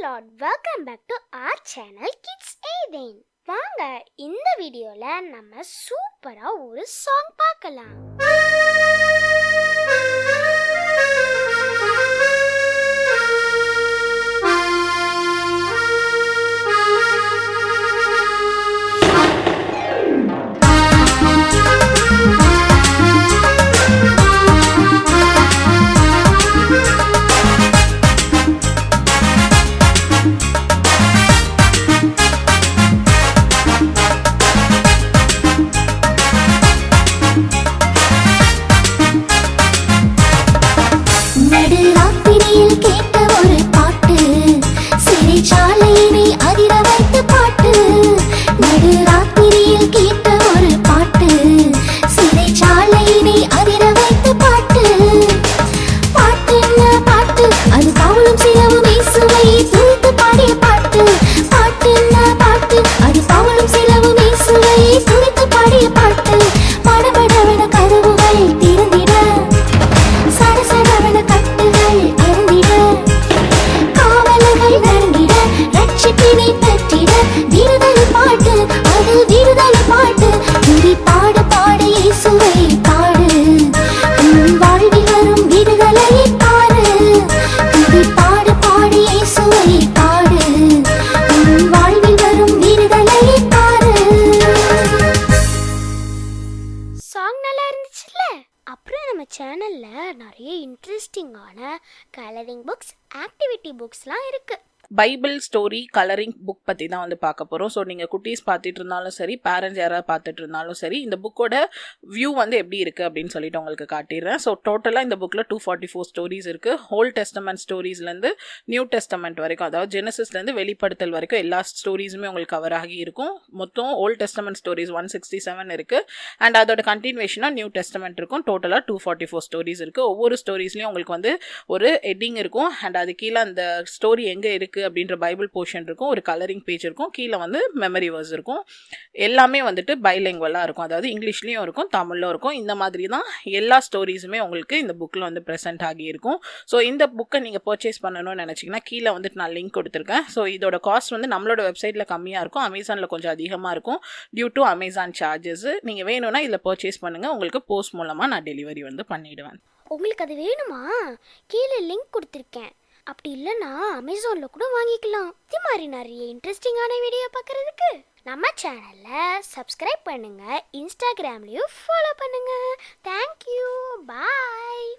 Lord, welcome back to our channel kids Eden. வாங்க இந்த வீடியோல நம்ம சூப்பரா ஒரு சாங் பார்க்கலாம். அப்புறம் நம்ம சேனல்ல நிறைய இன்ட்ரெஸ்டிங்கான கலரிங் புக்ஸ், ஆக்டிவிட்டி புக்ஸ்லாம் இருக்கு. பைபிள் ஸ்டோரி கலரிங் புக் பற்றி தான் வந்து பார்க்க போகிறோம். ஸோ நீங்கள் குட்டீஸ் பார்த்துட்டு இருந்தாலும் சரி, பேரண்ட்ஸ் யாராவது பார்த்துட்டு இருந்தாலும் சரி, இந்த புக்கோட வியூ வந்து எப்படி இருக்குது அப்படின்னு சொல்லிட்டு உங்களுக்கு காட்டிடுறேன். ஸோ டோட்டலாக இந்த புக்கில் 244 ஸ்டோரிஸ் இருக்குது. ஓல்ட் டெஸ்டமெண்ட் ஸ்டோரிஸ்லேருந்து நியூ டெஸ்டமெண்ட் வரைக்கும், அதாவது ஜெனசிஸ்லேருந்து வெளிப்படுத்தல் வரைக்கும் எல்லா ஸ்டோரிஸுமே உங்களுக்கு கவர் ஆகி இருக்கும். மொத்தம் ஓல்ட் டெஸ்டமெண்ட் ஸ்டோரிஸ் 167 இருக்குது. அண்ட் அதோட கண்டினியூவேஷனாக நியூ டெஸ்டமெண்ட் இருக்கும். டோட்டலாக 244 ஸ்டோரிஸ் இருக்குது. ஒவ்வொரு ஸ்டோரிஸ்லையும் உங்களுக்கு வந்து ஒரு ஹெட்டிங் இருக்கும். அண்ட் அது கீழே அந்த ஸ்டோரி எங்கே இருக்குது அப்படின்ற பைபிள் போர்ஷன் இருக்கும். ஒரு கலரிங் பேஜ் இருக்கும். கீழே வந்து மெமரி வேர்ஸ் இருக்கும். எல்லாமே வந்துட்டு பைலிங்குவலாக இருக்கும். அதாவது இங்கிலீஷ்லேயும் இருக்கும், தமிழிலும் இருக்கும். இந்த மாதிரி தான் எல்லா ஸ்டோரிஸுமே உங்களுக்கு இந்த புக்கில் வந்து ப்ரெசென்ட் ஆகியிருக்கும். ஸோ இந்த புக்கை நீங்கள் பர்ச்சேஸ் பண்ணணும்னு நினச்சிங்கன்னா கீழே வந்துட்டு நான் லிங்க் கொடுத்துருக்கேன். ஸோ இதோட காஸ்ட் வந்து நம்மளோட வெப்சைட்டில் கம்மியாக இருக்கும், அமேசானில் கொஞ்சம் அதிகமாக இருக்கும் டியூ டு அமேசான் சார்ஜஸ். நீங்கள் வேணும்னா இதில் பர்ச்சேஸ் பண்ணுங்கள். உங்களுக்கு போஸ்ட் மூலமாக நான் டெலிவரி வந்து பண்ணிவிடுவேன். உங்களுக்கு அது வேணுமா? கீழே லிங்க் கொடுத்துருக்கேன். அப்படி இல்லைன்னா அமேசானில் கூட வாங்கிக்கலாம். இது மாதிரி நிறைய இன்ட்ரெஸ்டிங்கான வீடியோ பார்க்குறதுக்கு நம்ம சேனலில் சப்ஸ்கிரைப் பண்ணுங்கள், இன்ஸ்டாகிராம்லேயும் ஃபாலோ பண்ணுங்கள். தேங்க்யூ, பாய்.